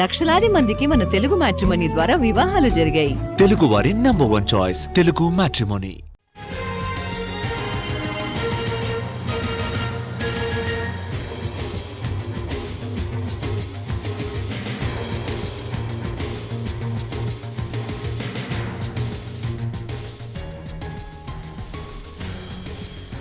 లక్షలాది మందికి మన తెలుగు మ్యాట్రిమోనీ ద్వారా వివాహాలు జరిగాయి. తెలుగు వారి number 1 choice Telugu matrimony.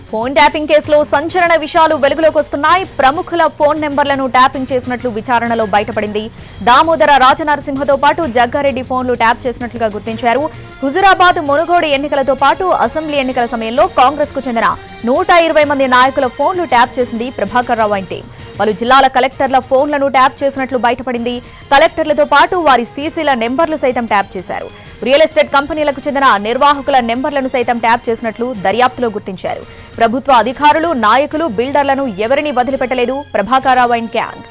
Phone tapping కేసులో సంచలన విషయాలు వెలుగులోకి వస్తున్నాయి. ప్రముఖుల ఫోన్ నెంబర్లను ట్యాపింగ్ చేసినట్లు విచారణలో బయటపడింది. దామోదర రాజనరసింహతో పాటు జగ్గారెడ్డి ఫోన్లు ట్యాప్ చేసినట్లుగా గుర్తించారు. హుజురాబాద్ మునుగోడు ఎన్నికలతో పాటు అసెంబ్లీ ఎన్నికల సమయంలో కాంగ్రెస్ కు చెందిన 120 మంది నాయకుల ఫోన్లు ట్యాప్ చేసింది ప్రభాకర్ రావు టీం. పలు జిల్లాల కలెక్టర్ల ఫోన్లను ట్యాప్ చేసినట్లు బయటపడింది. కలెక్టర్లతో పాటు వారి సీసీల నెంబర్లు సైతం ట్యాప్ చేశారు. రియల్ ఎస్టేట్ కంపెనీలకు చెందిన నిర్వాహకుల నెంబర్లను సైతం ట్యాప్ చేసినట్లు దర్యాప్తులో గుర్తించారు. ప్రభుత్వ అధికారులు, నాయకులు, బిల్డర్లను ఎవరిని వదిలిపెట్టలేదు Prabhakar Rao and gang.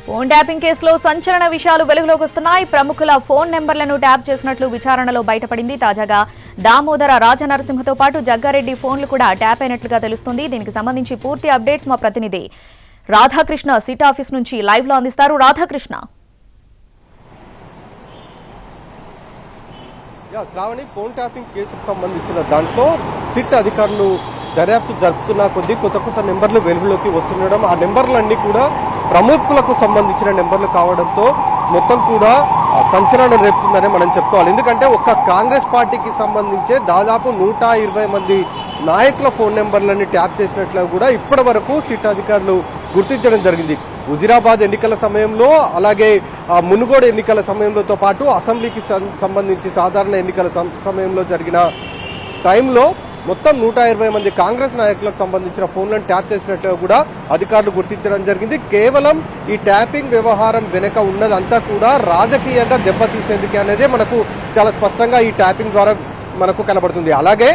Phone tapping కేసులో సంచలన విషయాలు వెలుగులోకి వస్తున్నాయి. ప్రముఖుల ఫోన్ నెంబర్లను ట్యాప్ చేసినట్లు విచారణలో బయటపడింది. తాజాగా దామోదర రాజనరసింహతో పాటు జగ్గారెడ్డి ఫోన్లు కూడా ట్యాప్ అయినట్లుగా తెలుస్తుంది. దీనికి సంబంధించి పూర్తి అప్డేట్స్ మా ప్రతినిధి రాధాకృష్ణ సిట్ ఆఫీస్ నుంచి లైవ్ లో అందిస్తారు. రాధాకృష్ణ. శ్రావణి, ఫోన్ ట్యాపింగ్ కేసుకు సంబంధించిన దాంట్లో సిట్ అధికారులు దర్యాప్తు జరుపుతున్న కొద్ది కొత్త నెంబర్లు వెలుగులోకి వస్తుండడం, ఆ నెంబర్లన్నీ కూడా ప్రముఖులకు సంబంధించిన నెంబర్లు కావడంతో మొత్తం కూడా సంచలనం రేపుతుందనే మనం చెప్పుకోవాలి. ఎందుకంటే ఒక్క కాంగ్రెస్ పార్టీకి సంబంధించే దాదాపు 120 మంది నాయకుల ఫోన్ నెంబర్లని ట్యాప్ చేసినట్లు కూడా ఇప్పటి వరకు సిట్ అధికారులు గుర్తించడం జరిగింది. హుజురాబాద్ ఎన్నికల సమయంలో, అలాగే మునుగోడు ఎన్నికల సమయంలోతో పాటు అసెంబ్లీకి సంబంధించి సాధారణ ఎన్నికల సమయంలో జరిగిన టైంలో మొత్తం 120 మంది కాంగ్రెస్ నాయకులకు సంబంధించిన ఫోన్లను ట్యాప్ చేసినట్టుగా కూడా అధికారులు గుర్తించడం జరిగింది. కేవలం ఈ ట్యాపింగ్ వ్యవహారం వెనుక ఉన్నదంతా కూడా రాజకీయంగా దెబ్బతీసేందుకే అనేది మనకు చాలా స్పష్టంగా ఈ ట్యాపింగ్ ద్వారా మనకు కనబడుతుంది. అలాగే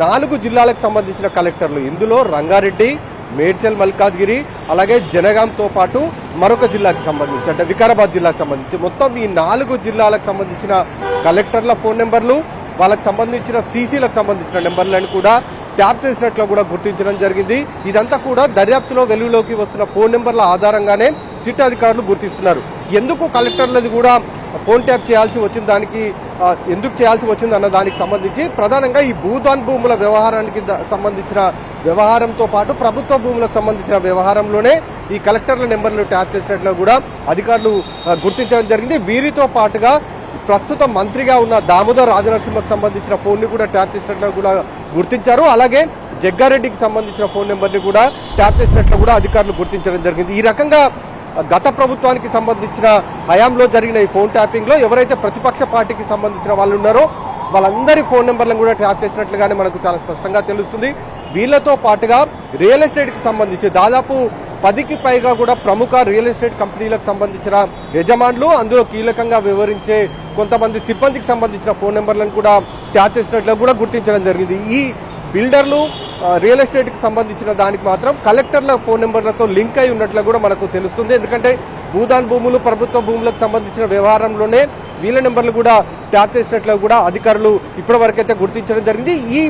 4 జిల్లాలకు సంబంధించిన కలెక్టర్లు, ఇందులో రంగారెడ్డి, మేడ్చల్ మల్కాజ్గిరి, అలాగే జనగాంతో పాటు మరొక జిల్లాకి సంబంధించి అంటే వికారాబాద్ జిల్లాకు సంబంధించి మొత్తం ఈ 4 జిల్లాలకు సంబంధించిన కలెక్టర్ల ఫోన్ నెంబర్లు, వాళ్ళకి సంబంధించిన సీసీలకు సంబంధించిన నెంబర్లను కూడా ట్యాప్ చేసినట్లు కూడా గుర్తించడం జరిగింది. ఇదంతా కూడా దర్యాప్తులో వెలుగులోకి వస్తున్న ఫోన్ నెంబర్ల ఆధారంగానే సిట్ అధికారులు గుర్తిస్తున్నారు. ఎందుకు కలెక్టర్లది కూడా ఫోన్ ట్యాప్ చేయాల్సి వచ్చింది, దానికి ఎందుకు చేయాల్సి వచ్చింది అన్న దానికి సంబంధించి ప్రధానంగా ఈ భూముల వ్యవహారానికి సంబంధించిన వ్యవహారంతో పాటు ప్రభుత్వ భూములకు సంబంధించిన వ్యవహారంలోనే ఈ కలెక్టర్ల నెంబర్లు ట్యాప్ చేసినట్లు కూడా అధికారులు గుర్తించడం జరిగింది. వీరితో పాటుగా ప్రస్తుతం మంత్రిగా ఉన్న దామోదర్ రాజనరసింహకు సంబంధించిన ఫోన్ ని కూడా ట్యాప్ చేసినట్లు కూడా గుర్తించారు. అలాగే జగ్గారెడ్డికి సంబంధించిన ఫోన్ నెంబర్ ని కూడా ట్యాప్ చేసినట్లు కూడా అధికారులు గుర్తించడం జరిగింది. ఈ రకంగా గత ప్రభుత్వానికి సంబంధించిన హయాంలో జరిగిన ఈ ఫోన్ ట్యాపింగ్ లో ఎవరైతే ప్రతిపక్ష పార్టీకి సంబంధించిన వాళ్ళు ఉన్నారో వాళ్ళందరి ఫోన్ నెంబర్లను కూడా ట్యాప్ చేసినట్లుగానే మనకు చాలా స్పష్టంగా తెలుస్తుంది. వీళ్లతో పాటుగా రియల్ ఎస్టేట్ కి సంబంధించి దాదాపు 10కి పైగా కూడా ప్రముఖ రియల్ ఎస్టేట్ కంపెనీలకు సంబంధించిన యజమానులు, అందులో కీలకంగా వివరించే కొంతమంది సిబ్బందికి సంబంధించిన ఫోన్ నెంబర్లను కూడా ట్యాప్ చేసినట్లు కూడా గుర్తించడం జరిగింది. ఈ బిల్డర్లు, రియల్ ఎస్టేట్ కి సంబంధించిన దానికి మాత్రం కలెక్టర్ల ఫోన్ నెంబర్లతో లింక్ అయి ఉన్నట్లు కూడా మనకు తెలుస్తుంది. ఎందుకంటే భూములు, ప్రభుత్వ భూములకు సంబంధించిన వ్యవహారంలోనే వీళ్ళ నెంబర్లు కూడా ట్యాప్ చేసినట్లు కూడా అధికారులు ఇప్పటి వరకైతే గుర్తించడం జరిగింది. ఈ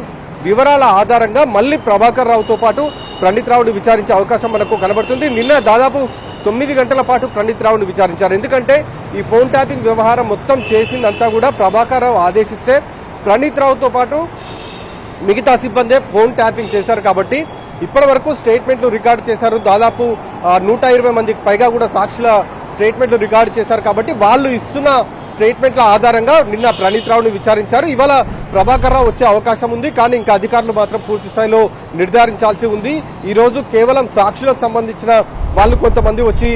వివరాల ఆధారంగా మళ్ళీ ప్రభాకర్ రావుతో పాటు ప్రణీత్ రావుని విచారించే అవకాశం మనకు కనబడుతుంది. నిన్న దాదాపు 9 గంటల పాటు ప్రణీత్ రావుని విచారించారు. ఎందుకంటే ఈ ఫోన్ ట్యాపింగ్ వ్యవహారం మొత్తం చేసిందంతా కూడా ప్రభాకర్ రావు ఆదేశిస్తే ప్రణీత్ రావుతో పాటు మిగతా సిబ్బందే ఫోన్ ట్యాపింగ్ చేశారు కాబట్టి ఇప్పటి వరకు స్టేట్మెంట్లు రికార్డు చేశారు. దాదాపు 120 మందికి పైగా కూడా సాక్షుల స్టేట్మెంట్లు రికార్డు చేశారు కాబట్టి వాళ్ళు ఇస్తున్న స్టేట్మెంట్ల ఆధారంగా నిన్న ప్రణీత్ రావుని విచారించారు. ఇవాళ ప్రభాకర్ రావు వచ్చే అవకాశం ఉంది, కానీ ఇంకా అధికారులు మాత్రం పూర్తి స్థాయిలో నిర్ధారించాల్సి ఉంది. ఈ రోజు కేవలం సాక్షులకు సంబంధించిన వాళ్ళు కొంతమంది వచ్చి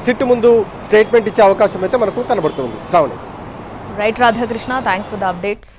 సిట్ ముందు స్టేట్మెంట్ ఇచ్చే అవకాశం అయితే మనకు కనబడుతుంది. Shravani. Right Radhakrishna, thanks for the updates.